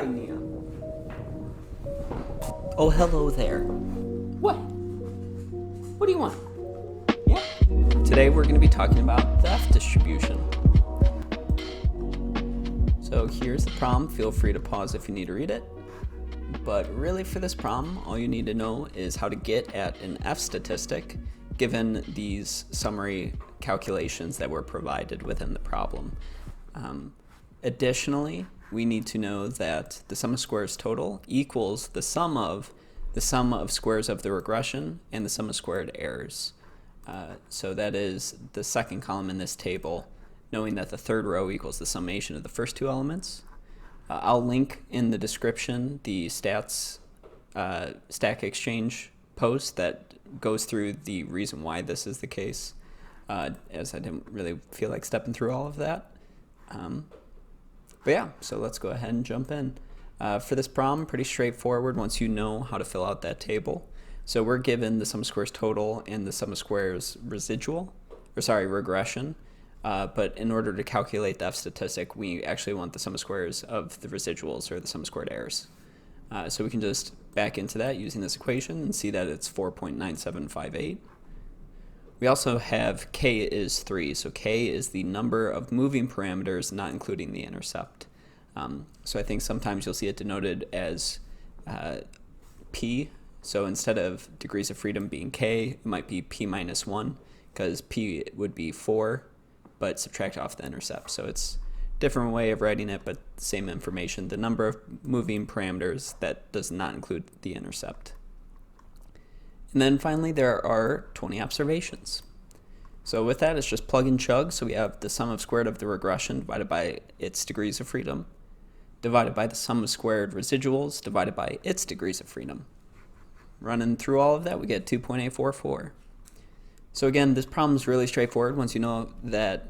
idea. Oh, hello there. What? What do you want? Yeah? Today we're going to be talking about the F distribution. So here's the problem. Feel free to pause if you need to read it. But really for this problem, all you need to know is how to get at an F statistic given these summary calculations that were provided within the problem. Additionally, we need to know that the sum of squares total equals the sum of squares of the regression and the sum of squared errors. So that is the second column in this table, knowing that the third row equals the summation of the first two elements. I'll link in the description the stats Stack Exchange post that goes through the reason why this is the case, as I didn't really feel like stepping through all of that. But yeah, so let's go ahead and jump in. For this problem, pretty straightforward once you know how to fill out that table. So we're given the sum of squares total and the sum of squares regression. But in order to calculate the F statistic, we actually want the sum of squares of the residuals or the sum of squared errors. So we can just back into that using this equation and see that it's 4.9758. We also have k is 3, so k is the number of moving parameters not including the intercept. So I think sometimes you'll see it denoted as p, so instead of degrees of freedom being k, it might be p minus 1, because p would be 4, but subtract off the intercept. So it's a different way of writing it, but same information, the number of moving parameters that does not include the intercept. And then finally, there are 20 observations. So with that, it's just plug and chug. So we have the sum of squared of the regression divided by its degrees of freedom, divided by the sum of squared residuals, divided by its degrees of freedom. Running through all of that, we get 2.844. So again, this problem is really straightforward once you know that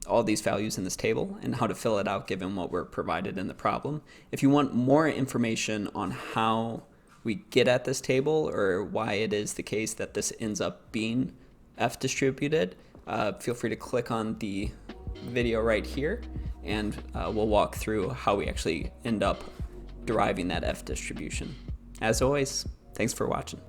all these values in this table and how to fill it out given what were provided in the problem. If you want more information on how we get at this table or why it is the case that this ends up being F distributed, feel free to click on the video right here and we'll walk through how we actually end up deriving that F distribution. As always, thanks for watching.